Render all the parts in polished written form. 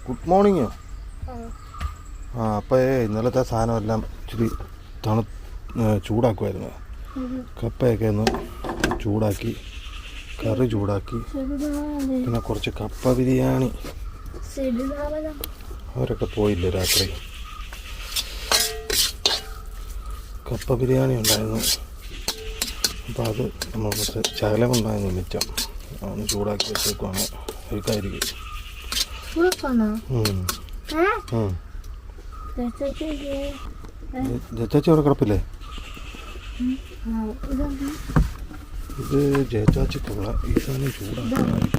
Good മോർണിംഗോ? ആ അപ്പോൾ ഇന്നലത്തെ സാധനമെല്ലാം ഇച്ചിരി ചൂടാക്കുമായിരുന്നു. കപ്പയൊക്കെ ഒന്ന് ചൂടാക്കി, കറി ചൂടാക്കി, പിന്നെ കുറച്ച് കപ്പ ബിരിയാണി. അവരൊക്കെ പോയില്ലേ രാത്രി? കപ്പ ബിരിയാണി ഉണ്ടായിരുന്നു. അപ്പോൾ അത് നമുക്ക് ശകലം ഉണ്ടായിരുന്നു മിച്ചം. ഒന്ന് ചൂടാക്കി വെച്ചേക്കുവാണ്. കഴിക്കാതിരിക്കും. ജച്ചാച്ചി അവിടെ കിടപ്പില്ലേ? ഇത് ജച്ചാച്ചിക്കുള്ള ഈ സാധനം ചൂടാക്കി.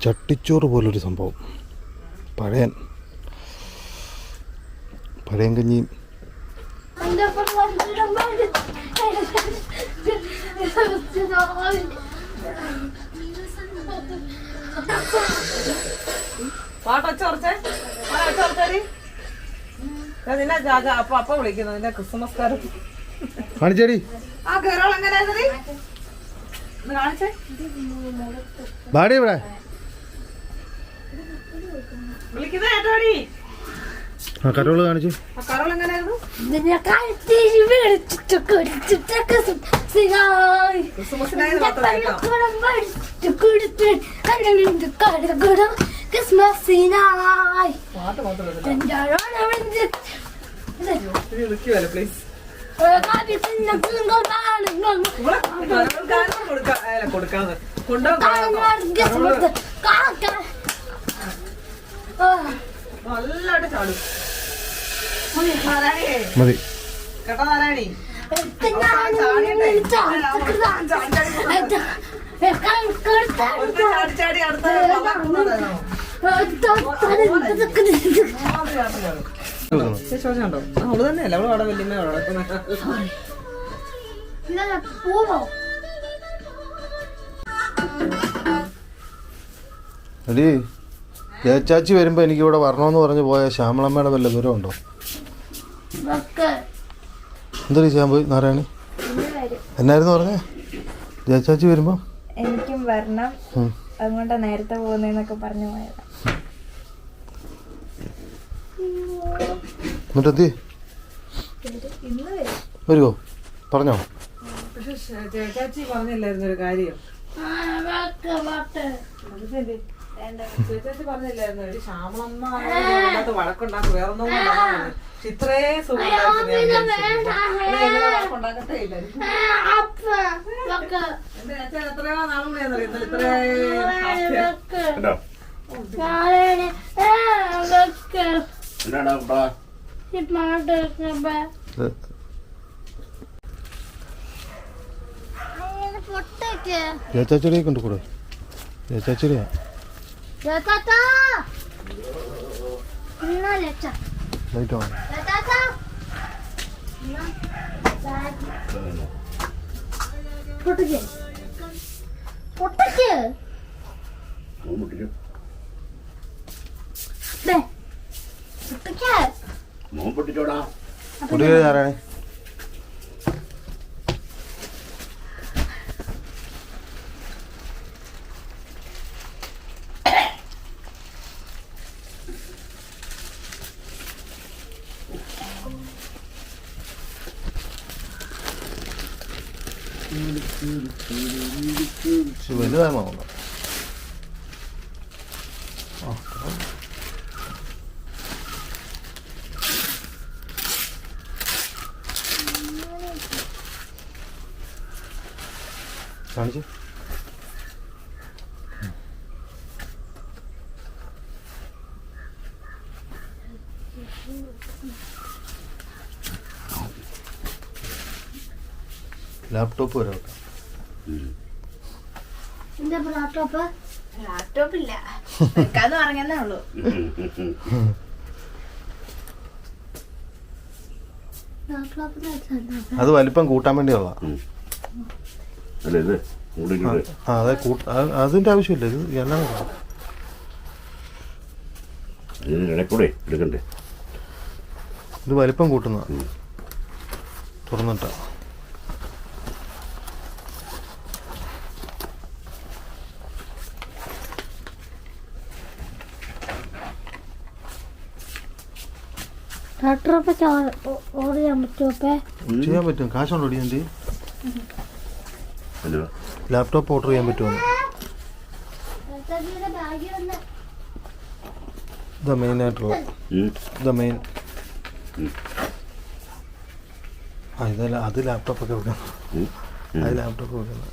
ചട്ടിച്ചോറ് പോലൊരു സംഭവം. പഴയൻ കഞ്ഞിയും. അപ്പ വിളിക്കുന്നു നിന്റെ ക്രിസ്മസ് കാരം കാണിച്ചേടി. ബാടി ഇവിടെ കരോള് കാണിച്ചു. നല്ലതായിട്ട് ചാടും മതി. കേട്ടോ നാരായണി? ചാടി അടുത്ത ശേഷമുണ്ടോ? അവള് തന്നെയല്ല, അവള് അവിടെ വല്യമ്മ എടീ, ജയച്ചാച്ചി വരുമ്പോ എനിക്ക് ഇവിടെ വരണമെന്ന് പറഞ്ഞ് പോയ ശ്യാമളമ്മയുടെ വല്ല ദൂരം ഉണ്ടോ? എന്താ ചെയ്യാൻ പോയി നാരായണി? എന്നായിരുന്നു പറഞ്ഞേ? ജയച്ചാച്ചി വരുമ്പോ എനിക്കും വരണം, അതുകൊണ്ടാ നേരത്തെ പോകുന്നേന്നൊക്കെ പറഞ്ഞു പോയതാ. എന്നിട്ടെത്തി വരുമോ? പറഞ്ഞോ? പക്ഷെ ചേച്ചാച്ചി പറഞ്ഞില്ലായിരുന്നു ഒരു കാര്യം. ചേച്ചാച്ചി പറഞ്ഞില്ലായിരുന്നു ഒരു ശ്യാമളമ്മ വഴക്കുണ്ടാക്കും, വേറൊന്നും ഇത്രേ വഴക്കുണ്ടാക്കത്തേ ഇല്ല. എന്റെ ചേച്ചൻ എത്രയോ നാളുകൂടിയാന്ന് അറിയുന്നത് ഇത്രേ ജയച്ചാച്ചിയെ കൊണ്ട് കൂടെ. ജയച്ചാച്ചിയാ ലൈറ്റ് ഓൺ. പൊട്ടിക്കേ നാരായണി. വലുതാണോ? കാണിച്ചു. ലാപ്ടോപ്പ് വരാം. ലാപ്ടോപ്പ് ഇല്ല, വെക്കാന്ന് പറഞ്ഞതേ ഉള്ളൂ. അത് വലിപ്പം കൂട്ടാൻ വേണ്ടിയുള്ള. അതെ, അതിന്റെ ആവശ്യമില്ല. ഇത് എല്ലാം ഇതിനിടയ്ക്കൂടെ എടുക്കണ്ടേ? ഇത് വലിപ്പം കൂട്ടുന്ന തുറന്നിട്ട ചെയ്യാൻ പറ്റും. കാശുണ്ടോ എൻ്റെ ലാപ്ടോപ്പ് ഓർഡർ ചെയ്യാൻ പറ്റുമോ? ഇതാ മെയിൻ ആയിട്ടുള്ള ഇതാ മെയിൻ. ആ ഇതല്ല, അത് ലാപ്ടോപ്പൊക്കെ വെക്കണം. അത് ലാപ്ടോപ്പ് വെക്കണം.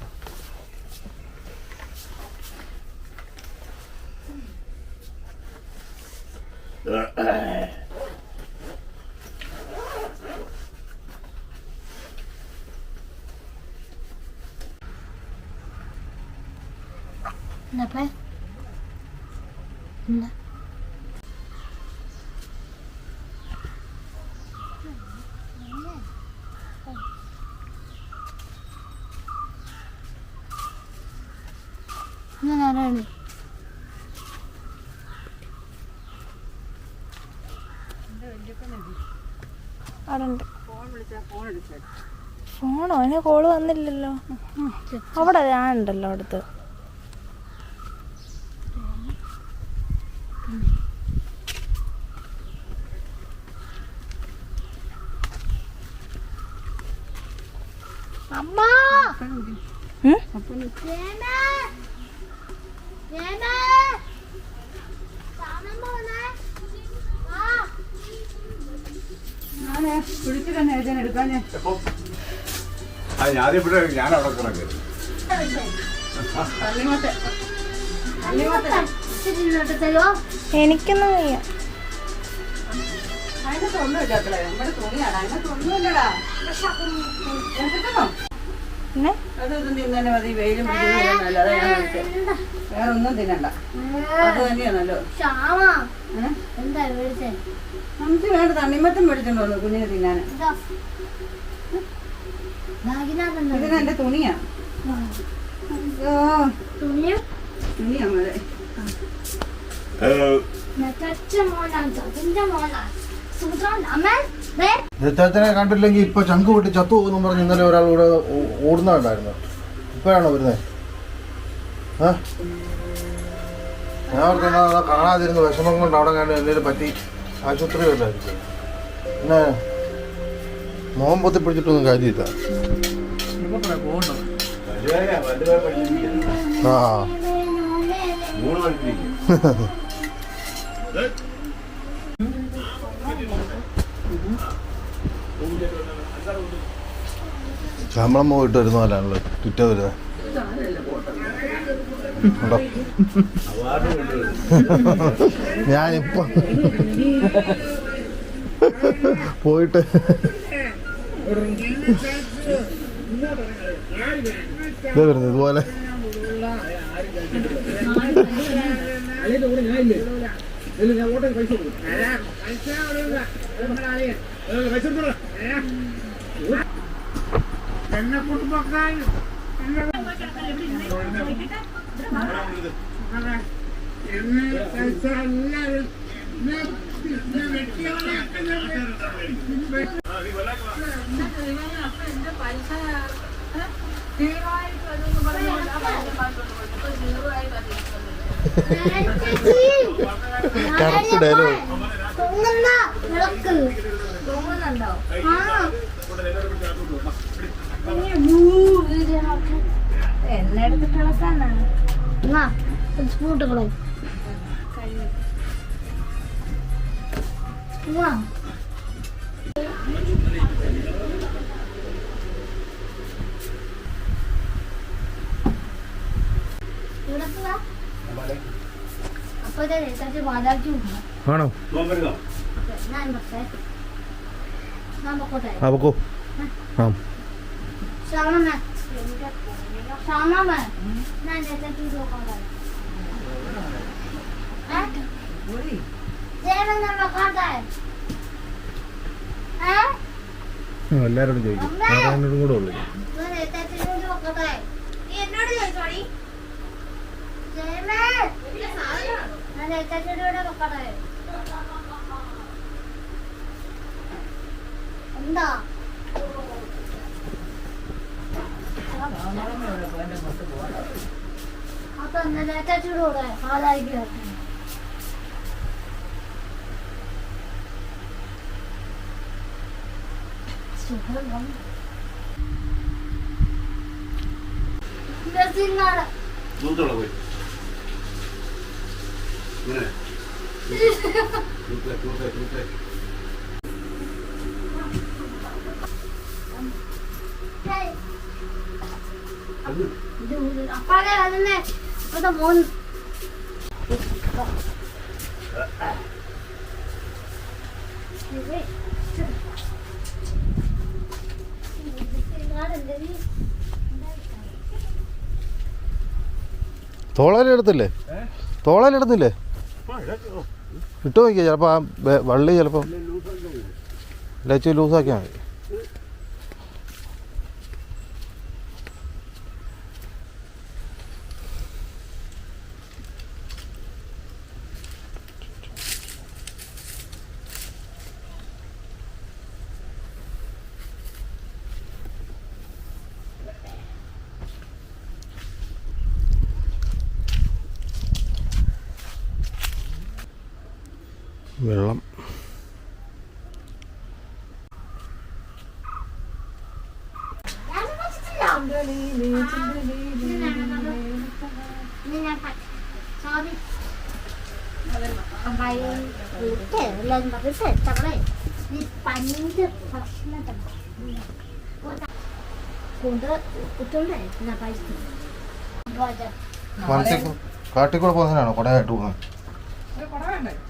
ഫോണോ? അതിന് കോള് വന്നില്ലല്ലോ. അവിടെ ഞാനുണ്ടല്ലോ അടുത്ത്. അമ്മ എനിക്കൊന്നും വയ്യ. വേറൊന്നും തിന്നണ്ട. അത് തന്നെയാണല്ലോ നമുക്ക് വേണ്ട. തണ്ണിമത്തം മേടിച്ചോണ്ടോ കുഞ്ഞിന് തിന്നാന്? ഇതിനെന്റെ തുണിയാ. തുണിയാ മതി. ചാച്ചനെ കണ്ടില്ലെങ്കിൽ ഇപ്പൊ ചങ്ക് വിട്ട് ചത്തു പോകുന്നു പറഞ്ഞ് ഇന്നലെ ഒരാൾ ഇവിടെ ഓടുന്നുണ്ടായിരുന്നു. ഇപ്പോഴാണോ വരുന്നത്? ഞാൻ ഓർക്കുന്ന കാണാതിരുന്ന വിഷമം കൊണ്ട് അവിടെ കണ്ട് എന്തെങ്കിലും പറ്റി ആശുപത്രി വല്ലായിരിക്കും. പിന്നെ മോൻ പൊത്തി പിടിച്ചിട്ടൊന്നും കാര്യമില്ല. ആ ശമ്പളം പോയിട്ട് വരുന്ന പോലെയാണല്ലോ ട്വിറ്റർ വരുന്നത്. ഞാനിപ്പോ പോയിട്ട് ഇതേ വരുന്നത് ഇതുപോലെ. Correct dialogue. എന്നെ എടുത്തിട്ട് ഇളക്കാനാണ്. സ്പൂട്ടുകളോ ആണോ? അപ്പോ ആ എല്ലാരോടും ചോദിക്കും. നാരായണനോടും കൂടെ ഉള്ളു. നൂത്തോളെ പോയി ഇങ്ങനെ അപ്പാടെ വന്നേ ഇപ്പത്തെ മോൻ തോളയിലെടുത്തില്ലേ തോളയിലെടുത്തില്ലേ ഇട്ട് നോക്കിയാൽ ചിലപ്പോൾ ആ വള്ളി ചിലപ്പം ലച്ച് ലൂസാക്കിയാൽ മതി. വെള്ളം lên mà cái sệt tao đấy đi bánh được hoặc là tao cùng đó tôi này là bài rồi giờ മനസ്സിൽ കാട്ടിക്കൂടെ പോകുന്നതിനാണോ കുടയായിട്ട് പോകുന്നത്?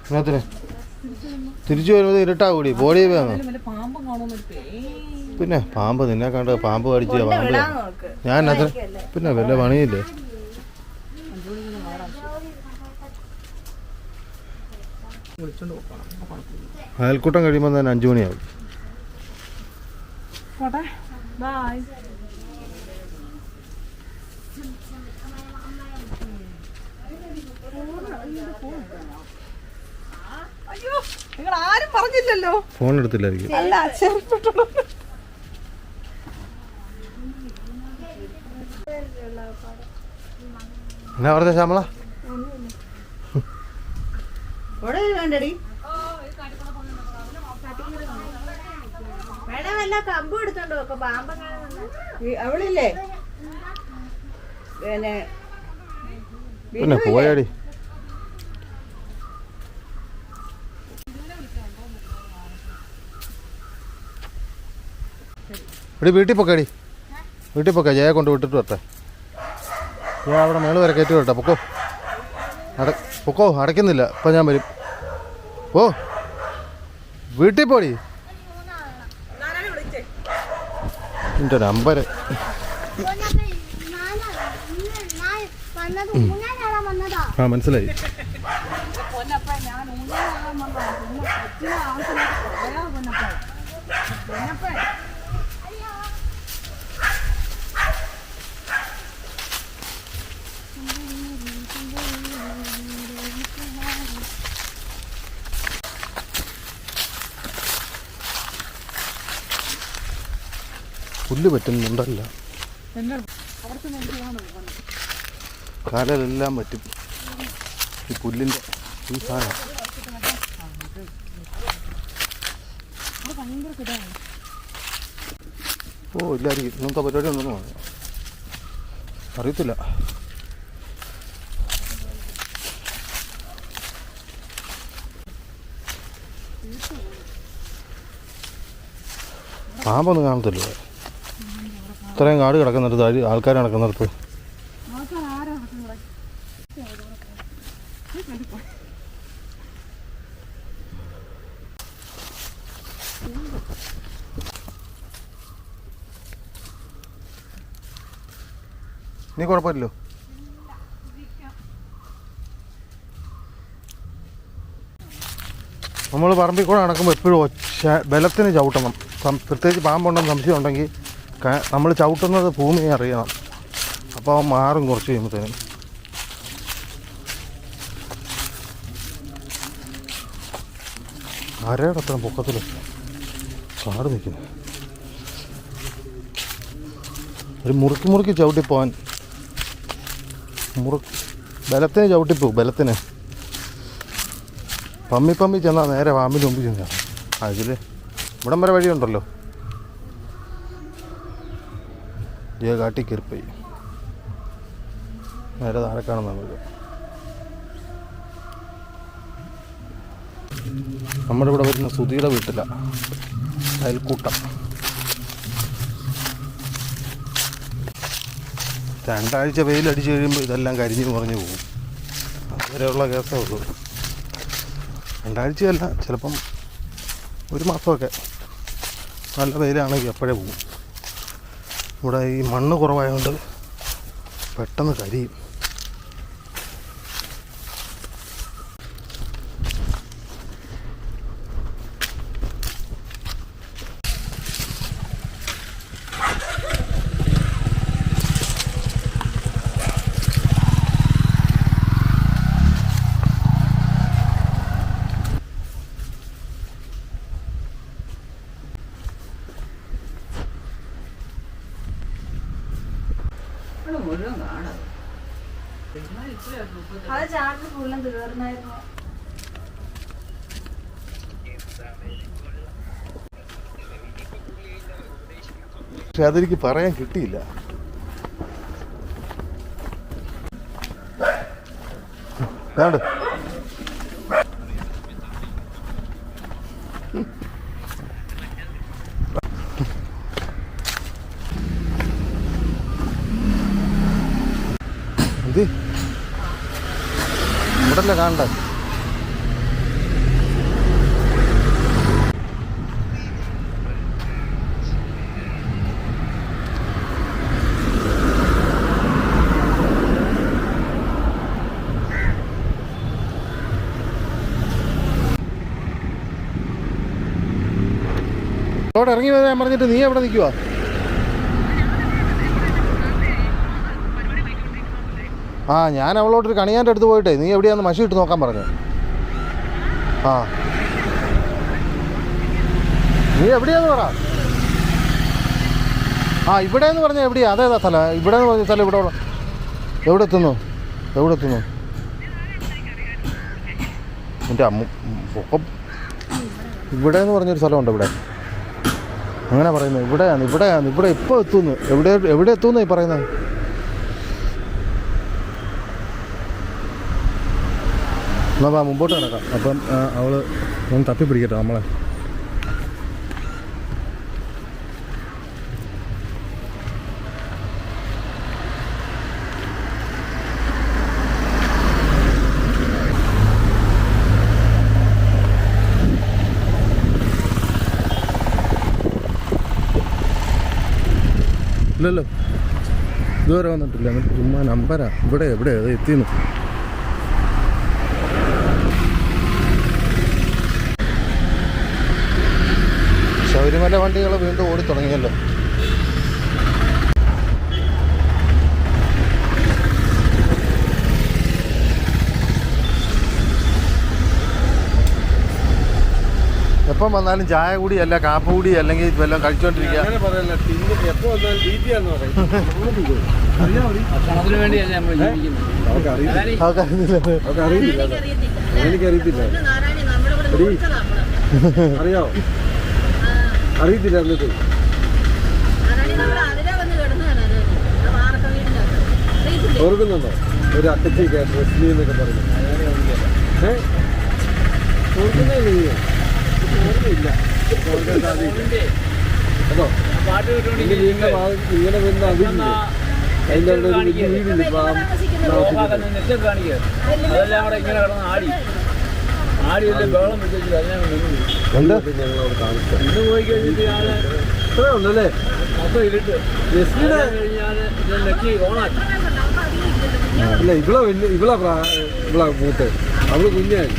ഇതിനകത്തിന് തിരിച്ചു വരുന്നത് ഇരുട്ടാകൂടി ബോഡി വേണം. പാമ്പം കാണുമെന്നൊരു പിന്നെ പാമ്പ് നിന്നെ കണ്ട് പാമ്പ് കടിച്ച് പാമ്പ് ഞാൻ അത് പിന്നെ വല്ല പണിയില്ലേ. വിളിച്ചോണ്ട് പോകണം. അയൽക്കൂട്ടം കഴിയുമ്പോൾ തന്നെ 5 മണിയാവും. ബൈ. അയ്യോ നിങ്ങൾ ആരും പറഞ്ഞില്ലല്ലോ. ഫോൺ എടുത്തില്ലായിരിക്കും. അല്ല ചെറുപ്പിട്ടുള്ളൂ. എന്നാ പറഞ്ഞ ശ്യാമള? വേണ്ടടി വേണം വല്ല കമ്പ് എടുത്തോണ്ട് വെക്ക പാമ്പ അവളില്ലേ പിന്നെ പോയാടി. എടി വീട്ടിൽ പൊക്കടി, വീട്ടിൽ പൊക്ക. ജയ കൊണ്ട് വിട്ടിട്ട് വരട്ടെ. ഞാൻ അവിടെ മേള് വരെ കയറ്റി വരട്ടെ. പൊക്കോ പൊക്കോ, അടയ്ക്കുന്നില്ല. ഇപ്പം ഞാൻ വരും. ഓ വീട്ടിൽ പോടി. എൻ്റെ നമ്പർ ആ മനസ്സിലായി. പുല്ല് പറ്റുന്നുണ്ടല്ല, കാലിലെല്ലാം പറ്റും ഈ പുല്ലിൻ്റെ ഈ സാധനം. ഓ ഇല്ലായിരിക്കും. ഇന്നത്തെ പരിപാടി ഉണ്ടെന്ന് പറഞ്ഞു, അറിയത്തില്ല. പാമ്പൊന്നും കാണത്തില്ല. ഇത്രയും കാട് കിടക്കുന്നിടത്ത് ആൾക്കാർ നടക്കുന്നിടത്ത് നീ കുഴപ്പമില്ലല്ലോ. നമ്മൾ പറമ്പിൽ കൂടെ നടക്കുമ്പോൾ എപ്പോഴും ബലത്തിന് ചവിട്ടണം. പ്രത്യേകിച്ച് പാമ്പുണ്ടെന്ന് സംശയം ഉണ്ടെങ്കിൽ നമ്മൾ ചവിട്ടുന്നത് ഭൂമിയെ അറിയണം. അപ്പോൾ അവൻ മാറും കുറച്ച് കഴിയുമ്പോഴത്തേനും. ആരയുടെ അത്ര പൊക്കത്തിൽ കാട് നിൽക്കുന്നു. ഒരു മുറുക്കി ചവിട്ടിപ്പോവാൻ ബലത്തിന് ചവിട്ടിപ്പോവും. ബലത്തിന് പമ്മി ചെന്നാൽ നേരെ പാമ്പിൻ്റെ മുമ്പിൽ ചെന്നാൽ അതിൽ ഇവിടം വരെ വഴിയുണ്ടല്ലോ. കാട്ടി കയറിപ്പോയി നേരെ താഴെ കാണുന്ന നമുക്ക്. നമ്മുടെ ഇവിടെ വരുന്ന സുധിയുടെ വീട്ടിലാണ് അയൽക്കൂട്ടം. 2 ആഴ്ച വെയിലടിച്ച് കഴിയുമ്പോൾ ഇതെല്ലാം കരിഞ്ഞ് കുറഞ്ഞ് പോകും. അതുവരെയുള്ള കേസേ ഉള്ളൂ. 2 ആഴ്ചയല്ല, ചിലപ്പം 1 മാസമൊക്കെ നല്ല വെയിലാണെങ്കിൽ അപ്പോഴേ പോകും. ഇവിടെ ഈ മണ്ണ് കുറവായതുകൊണ്ട് പെട്ടെന്ന് കരിയും. അത് ചാർജ് ഫുള്ളും തീർന്നായിരുന്നു. പക്ഷെ അതെനിക്ക് പറയാൻ കിട്ടിയില്ല. കാട് ഇത് ഇവിടല്ലേ കാണണ്ട. അവിടെ ഇറങ്ങി വരാൻ പറഞ്ഞിട്ട് നീ എവിടെ നിൽക്കുവാ? ആ, ഞാൻ അവളോട്ടൊരു കണിയാൻ്റെ അടുത്ത് പോയിട്ടേ നീ എവിടെയാന്ന് മഷി ഇട്ട് നോക്കാൻ പറഞ്ഞു. ആ, നീ എവിടെയാന്ന് പറ. ആ, ഇവിടെ എന്ന് പറഞ്ഞാൽ എവിടെയാ? അതേതാ സ്ഥലം? ഇവിടെ എന്ന് പറഞ്ഞ സ്ഥലം ഇവിടെ എവിടെ എത്തുന്നു? എൻ്റെ പൊക്കം ഇവിടെ എന്ന് പറഞ്ഞൊരു സ്ഥലമുണ്ട്. ഇവിടെ അങ്ങനെ പറയുന്നത് ഇവിടെ ഇപ്പോൾ എത്തുന്നു. എവിടെ എത്തുന്നു ഈ പറയുന്നത്? എന്നാൽ മുമ്പോട്ട് കിടക്കാം. അപ്പം അവൾ ഒന്ന് തപ്പി പിടിക്കട്ടെ നമ്മളെ. ഇല്ലല്ലോ, ഇതുവരെ വന്നിട്ടില്ല. എന്നിട്ട് ചുമ്മാ നമ്പരാ. എവിടെ അത് എത്തിയെന്ന്. ശബരിമല വണ്ടികൾ വീണ്ടും ഓടി തുടങ്ങിയല്ലോ. എപ്പം വന്നാലും ചായ കൂടി അല്ല കാപ്പ കൂടി അല്ലെങ്കിൽ വല്ലതും കഴിച്ചോണ്ടിരിക്കുക. എനിക്കറിയത്തില്ല. അറിയോ? അറിയത്തില്ല. എന്നിട്ട് ഓർക്കുന്നുണ്ടോ ഒരു അക്കച്ചി റെസ്ലി എന്നൊക്കെ പറഞ്ഞു? ഓർക്കുന്നേ ഓർമ്മയില്ല. അതോ ഇങ്ങനെ വരുന്ന അതില്ല. അതിൻ്റെ അവിടെ ഒരു വീടില്ല. ഞങ്ങളോട് കാണിച്ചു. ഇന്ന് പോയി കഴിഞ്ഞിട്ട് ഞാൻ ഇത്രേ ഉണ്ടല്ലേ ഇല്ല. ഇവളാ മൂത്ത്. അവള് കുഞ്ഞായി.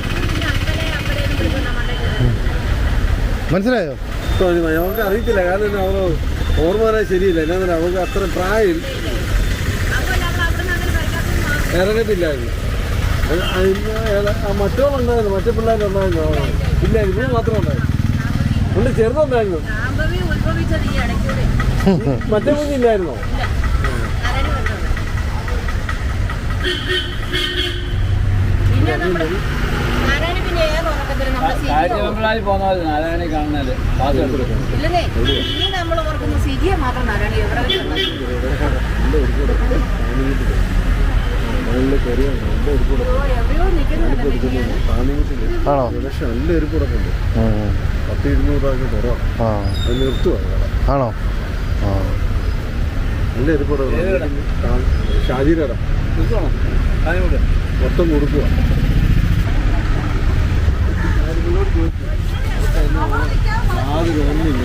മനസ്സിലായോ? നമുക്ക് അറിയത്തില്ല. കാരണം അവള് ഓർമ്മ വരാൻ ശരിയില്ല. എന്നാ അവൾക്ക് അത്ര പ്രായം ഇറങ്ങത്തില്ലായിരുന്നു. മറ്റോളുണ്ടായിരുന്നു, മറ്റു പിള്ളേരുണ്ടായിരുന്നു. ഇല്ല, ഇവള് മാത്രം ഉണ്ടായിരുന്നു. ഉണ്ട് ചെറുതുണ്ടായിരുന്നു. മറ്റേ കുഞ്ഞില്ലായിരുന്നോ? നാരായണി കാണുന്നത് ആണോ? പക്ഷെ നല്ല എരിപ്പുടൊക്കെ ഉണ്ട്. 10-200 രൂപ കുറവാണ്. അത് നിർത്തുവാ. ആണോ? നല്ല എരിപ്പുടം ഷാജിയുടെ മൊത്തം കൊടുക്കുക. യാതൊരു ഒന്നുമില്ല.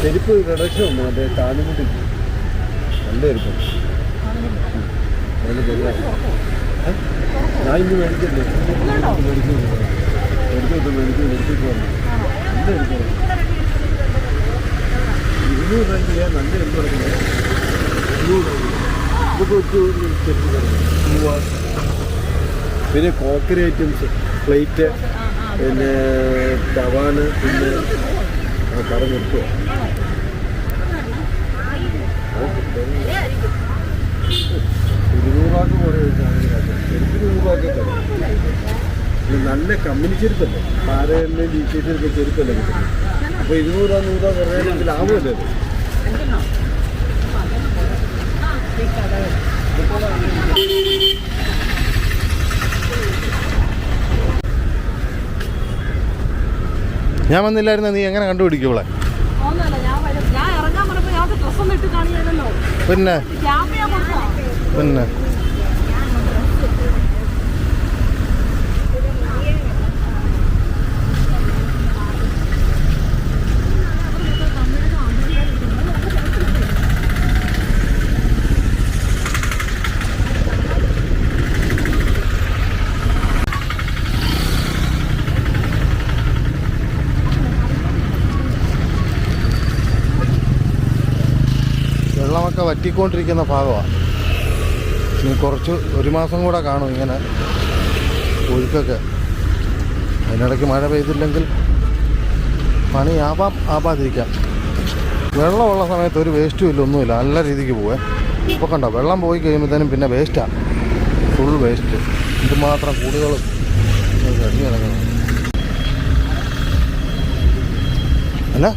ചെരുപ്പ് കിടക്കും മറ്റേ കാലുമുട്ടി നല്ല എരിപ്പം. ഞാൻ ഇന്ന് മേടിച്ചില്ലേ എടുത്തിട്ട് വന്നു. നല്ല എരിപ്പം. 200 രൂപ നല്ല എരിപ്പ് കിടക്കുന്നത്. 200 രൂപ ചെരുപ്പ് കിടക്കും. പിന്നെ കോക്കറി ഐറ്റംസ്, പ്ലേറ്റ്, പിന്നെ തവാന്, പിന്നെ കറ നിർത്തുക. രൂപക്ക് പോലെ ചെരുപ്പ് 100 രൂപയൊക്കെ തരും. നല്ല കമ്പനി ചെരുപ്പല്ലേ, പാരകളിലെ ഡീറ്റെയിൽസൊക്കെ ചെരുപ്പല്ലേ കിട്ടുന്നത്. അപ്പോൾ 200 രൂപ 100 രൂപ കുറയാണെങ്കിൽ ലാഭമല്ലേ അത്? ഞാൻ വന്നില്ലായിരുന്നു. നീ എങ്ങനെ കണ്ടുപിടിക്കും ഇവിടെ? പിന്നെ പിന്നെ വെള്ളമൊക്കെ വറ്റിക്കൊണ്ടിരിക്കുന്ന ഭാഗമാണ്. ഇനി കുറച്ച് 1 മാസം കൂടെ കാണും ഇങ്ങനെ ഒഴുക്കൊക്കെ. അതിനിടയ്ക്ക് മഴ പെയ്തില്ലെങ്കിൽ ആവാതിരിക്കാം. വെള്ളമുള്ള സമയത്ത് ഒരു വേസ്റ്റും ഇല്ല, ഒന്നുമില്ല, നല്ല രീതിക്ക് പോവേ. ഇപ്പോൾ കണ്ടോ, വെള്ളം പോയി കഴിയുമ്പോഴത്തേനും പിന്നെ വേസ്റ്റാണ്, ഫുൾ വേസ്റ്റ്. ഇതുമാത്രം കൂടുകളും അടിഞ്ഞു കിടക്കണം അല്ല.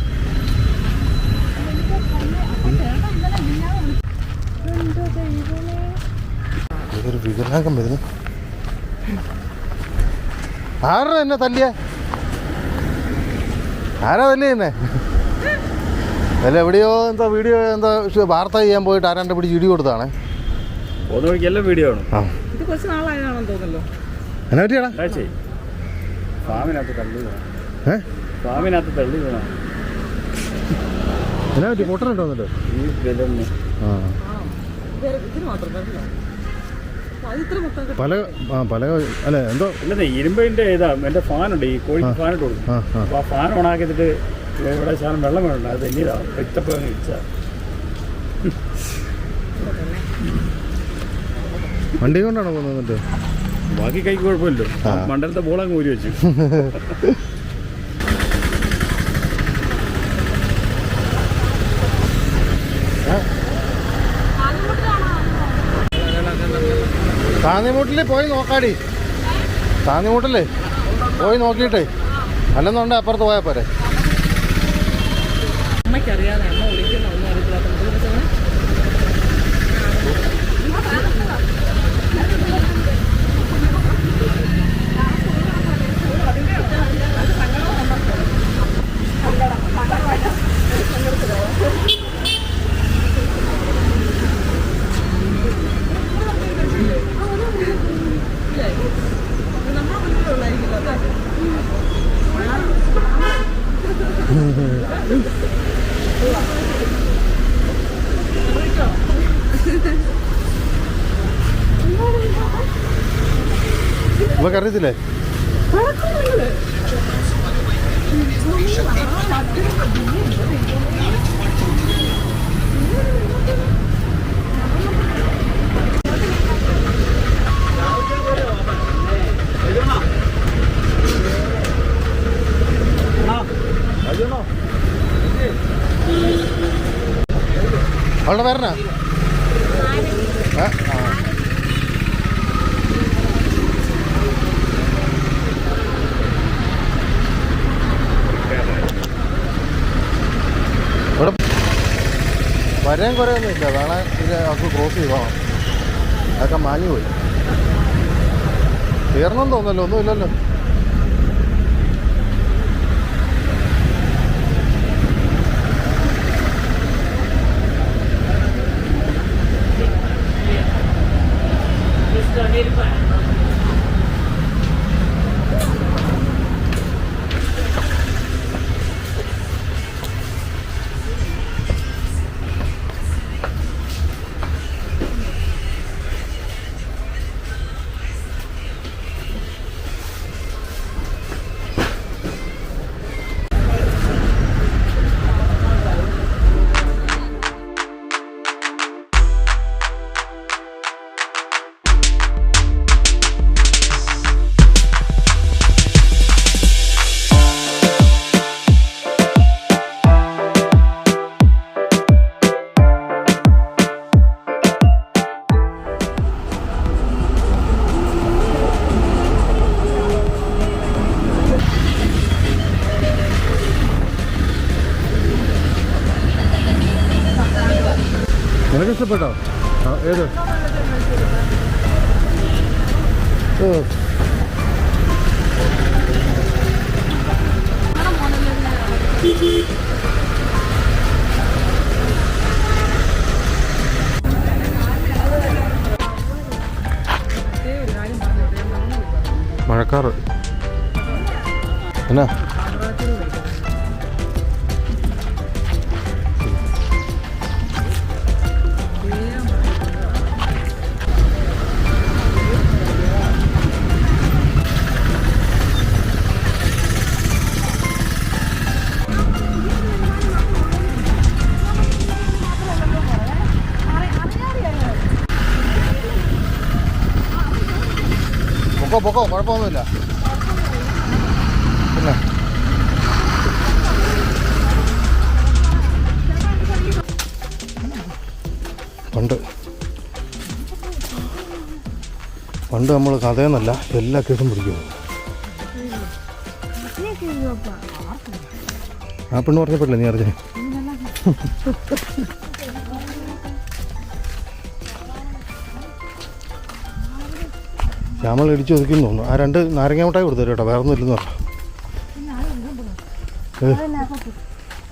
ഇതൊരു വികലാംഗം വരുന്നു. ആരാ എന്നെ തല്ലിയ? ആരാ തല്ലിയെന്നെ? അല്ല എവിടെയോ എന്തോ വീഡിയോ എന്തോ വാർത്ത ചെയ്യാൻ പോയിട്ട് ആരാണ്ട് പിടിച്ച് ഇടി കൊടുത്താണ്. എല്ലാം വീഡിയോ ആണ്. ഇത് കുറച്ച് നാളായതാണെന്ന് തോന്നല്ലോ. എന്നെ പറ്റിയാടാ? ഫാമിനകത്ത് തള്ളി വീണ. എന്നെ പറ്റി പൊട്ടനുണ്ടോ എന്നിട്ട്? ഈ ബലൂണ് ഇതിന് മാത്രം വരില്ല. പല അല്ല എന്തോ ഇല്ലെന്നേ, ഇരുമ്പിൻ്റെ ഇതാ എൻ്റെ ഫാനുണ്ട്, ഈ കോഴിക്ക് ഫാനിട്ട് കൊടുക്കും. അപ്പോൾ ആ ഫാൻ ഓണാക്കിയിട്ട് ഇവിടെ ശാലം വെള്ളം വേണ്ട, അത് വലിയതാണ്, വ്യക്തപ്പോ ഇടിച്ചാൽ. വണ്ടി കൊണ്ടാണോ പോകുന്നത്? ബാക്കി കൈക്ക് കുഴപ്പമില്ലല്ലോ, മണ്ടലത്തെ ബോളങ്ങ് ഊരി വെച്ചു. താന്നിമൂട്ടിൽ പോയി നോക്കാടി. താന്നിമൂട്ടില്ലേ പോയി നോക്കിയിട്ടേ, അല്ലെന്നുണ്ടെ അപ്പുറത്ത് പോയാൽ പോരെ. അമ്മയ്ക്കറിയാതെ അമ്മ വിളിക്കുന്ന ഒന്നും അറിയത്തില്ല. ഇവക്ക് അറിയത്തില്ലേ? അവളുടെ പേരനാ? ആ ഇവിടെ വരാൻ കുറയൊന്നും ഇല്ല. വേണേ ഇത് അവർക്ക് ക്രോസ് ചെയ്ത് പോകണം. അതൊക്കെ മാഞ്ഞു പോയി. തീർന്നെന്ന് തോന്നല്ലോ, ഒന്നുമില്ലല്ലോ. നിനക്ക് ഇഷ്ടപ്പെട്ടോ? ഏത്? മഴക്കാറ് എന്നാ? പൊക്കോ കുഴപ്പമൊന്നുമില്ല. പിന്നെ പണ്ട് നമ്മൾ കഥയെന്നല്ല എല്ലാ കേസും പിടിക്കുന്നു. ആ പെണ്ണ് പറഞ്ഞപ്പോഴല്ലേ നീ അറിഞ്ഞേ? ശ്യാമൾ ഇടിച്ചു ഒതുക്കിന്ന് തോന്നുന്നു. ആ 2 നാരങ്ങ മിഠായി കൊടുത്തു കേട്ടോ, വേറെ ഒന്നും ഇല്ലെന്ന് പറഞ്ഞു.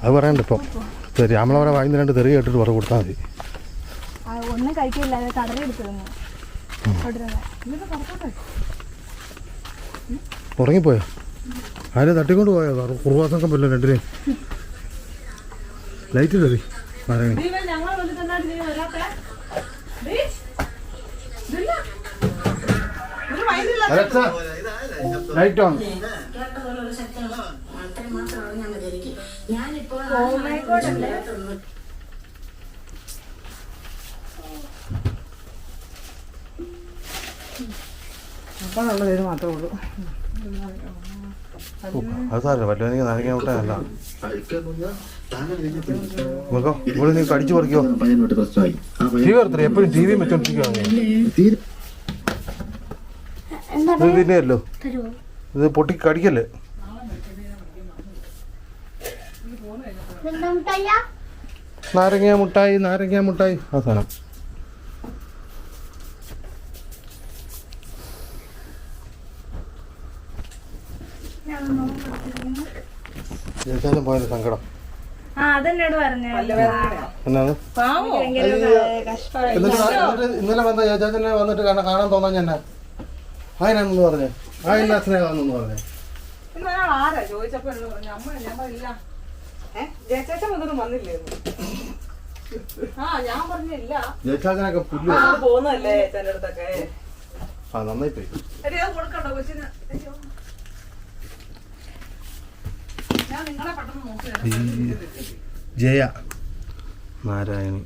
അത് പറയണ്ട ഇപ്പം. ശ്യാമളവരെ വാങ്ങിന്ന് 2 തെറി കേട്ടിട്ട് പറ കൊടുത്താൽ മതി. ഒന്നും കഴിക്കില്ല, കടലെടുത്തു ഉറങ്ങിപ്പോയോ? ആരും തട്ടിക്കൊണ്ട് പോയോ? കുറുവാസംഘം പറ്റില്ല 2 ലൈറ്റ് ഇല്ലേ നാരങ്ങ? Light on. അപ്പോഴുള്ളത് മാത്രമേ ഉള്ളൂ. അത് സാറില്ല പറ്റുമോ? എനിക്ക് നാരങ്ങ മുട്ടയല്ല. നോക്കോ ഇവിടെ നീ കടിച്ചു പറിക്കോ. ടി വി എടുത്തേ, എപ്പോഴും ടി വി വെച്ചോണ്ടിരിക്കുകയാണ്. ഇത് തിന്നെയല്ലോ, ഇത് പൊട്ടി കടിക്കല്ലേ. നാരങ്ങ മുട്ടായി ആ സാധനം. പോയ സങ്കടം എന്നാണ്. ഇന്നലെ വന്ന ചേച്ചാച്ചനെ വന്നിട്ട് കാണാൻ തോന്നാൻ ഞാൻ അതിനാണെന്ന് പറഞ്ഞേ. ആ എന്നാ സ്നേഹമാണെന്ന് പറഞ്ഞേ. ആരാ ചോദിച്ചപ്പോ പറഞ്ഞു അമ്മ ഞങ്ങളില്ല. ജയച്ചേച്ചൻ വന്നിട്ടും വന്നില്ലേ? ഞാൻ പറഞ്ഞില്ല. ചേച്ചാച്ചനൊക്കെ പുല്ല് പോകുന്നല്ലേ ചേച്ചന്റെ അടുത്തൊക്കെ. ആ നന്നായി പോയി. കൊടുക്കണ്ടോ കൊച്ചിന്? ഞാൻ നിങ്ങളെ പെട്ടെന്ന് നോക്കി. ജയ നാരായണി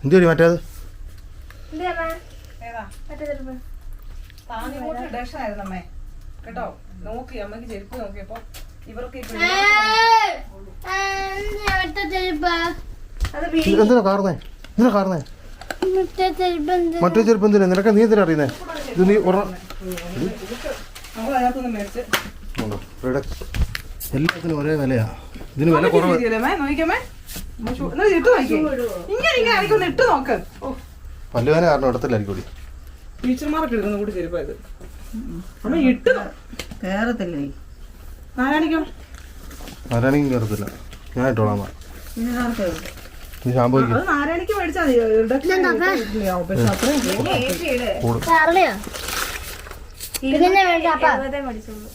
എന്തുവരി മറ്റേത്? താനിങ്ങോട്ട് ഡേഷനായിരുന്നു അമ്മേ കേട്ടോ. നോക്കി അമ്മക്ക് ചെരുപ്പ് നോക്കിയപ്പോ ഇവർക്ക് അത് എന്തിനാ കാർന്നേ? എന്തിനാ കാർന്നേ? മറ്റേ ചെരുപ്പ് എന്തിനാ? നിനക്ക് നീ എന്തിനാ അറിയുന്നേ? ഇത് നീ നമ്മൾ അതിനകത്തൊന്ന് മേടിച്ച് എല്ലാത്തിനും ഒരേ വിലയാ. ഇതിന് വില കുറവ്. നോക്കിക്കമ്മേ ഇട്ട് നോക്കി ഇങ്ങനെ ആയിരിക്കും ഇട്ട് നോക്ക്. ഓ പല്ലുവേന കാരണം ഇടത്തില്ലായിരിക്കും കൂടി. ടീച്ചർമാരൊക്കെ എടുക്കുന്ന കൂടി ചെരുപ്പായത്. അമ്മ ഇട്ട് കേറത്തില്ലേ? ആരാണിക്കോ? ആരാണെങ്കിൽ കയറത്തില്ല. ഞാൻ ഇട്ടോളാം. നീ ഷാമ്പൂക്ക് അത് നാരായണിക്ക് മേടിച്ചാൽ മതി. പക്ഷെ അത്രയും ചാർലിയോ പിന്നെ മേടിച്ചോളൂ.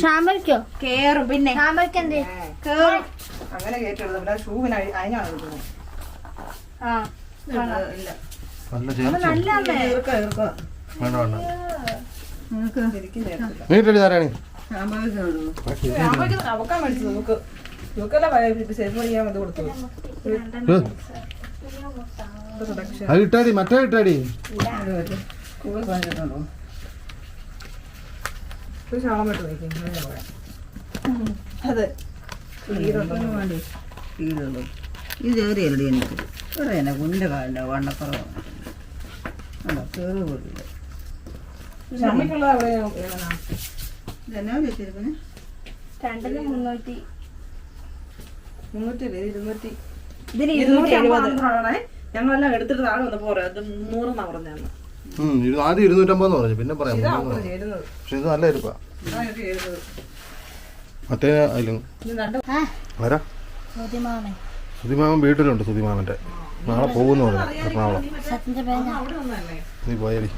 ഷാമ്പയ്ക്കോ കേറും പിന്നെ ഷാമ്പയ്ക്ക് എന്ത് കേറും. അങ്ങനെ കയറ്റെടുത്തത് പിന്നെ ഷൂവിന് അതിനാണ് എടുക്കുന്നത്. ആ നല്ല ചേർച്ച. നല്ല അമ്മേ. വേണ്ട വേണ്ട. നിനക്ക് ശരിക്കും ചേർത്തില്ല. നീ ഇട്ടടി നാരായണി. ഷാമ്പയ്ക്ക് ഇടുവോ? അമ്മയ്ക്ക് അവക്കാൻ മേടിച്ചത് നമുക്ക് ഇവക്കല്ല ചെരുപ്പ് പഠിക്കാൻ ഇത് കൊടുത്തത്. അത് ഇട്ടാടി, മറ്റേ ഇട്ടാടി. സ്കൂളിൽ പറഞ്ഞിട്ടുണ്ടോ? ഒരു ശാളം വിട്ട് നോക്കി. അതെ ഇതിന് വേണ്ടി വീടുള്ളൂ. ഇത് ഏറിയല്ലടി എനിക്ക്. ഇവിടെ തന്നെ കുഞ്ഞിൻ്റെ കാലിൻ്റെ വണ്ണക്കുറവാണ്. അല്ല കയറി പോയില്ല. അമ്മയ്ക്കുള്ളത് അവിടെ ഇതെന്നാ വെച്ചിരിക്കുന്നത്? രണ്ടിന് 300. 300 200 ഇതിന് 270. ഞങ്ങളെല്ലാം എടുത്തിട്ട് താഴെ വന്നപ്പോ പറയാം അത് 300 പറഞ്ഞാണ്. ആദ്യം 250 പറഞ്ഞു, പിന്നെ പറയാം. ഇതാവുന്നത് ചേരുന്നത്. പക്ഷെ ഇത് നല്ല ഇരിപ്പാ. ഇതായിട്ട് ചേരുന്നത്. മറ്റേ അതിലും ഇത് രണ്ട് ആരാ? സുതിമാമൻ സുതിമാമൻ വീട്ടിലുണ്ട്. സുതിമാമൻ്റെ നാളെ പോകുന്നു പറഞ്ഞു എറണാകുളം. സത്യന്റെ പേര് അവിടെ വന്നല്ലേ. നീ പോയടി.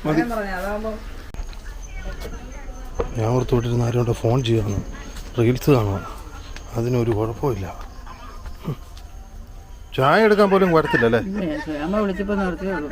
മതി. ഞാൻ പറഞ്ഞ അതാവുമ്പോ ഞാൻ ഓർത്ത് വിട്ടിരുന്ന ആരോട് ഫോൺ ചെയ്യാമെന്ന്, റീൽസ് കാണുക. അതിനൊരു കുഴപ്പമില്ല. ചായ എടുക്കാൻ പോലും വരത്തില്ല അല്ലേ? അമ്മ വിളിച്ചപ്പോൾ നിർത്തിയേ ഉള്ളൂ.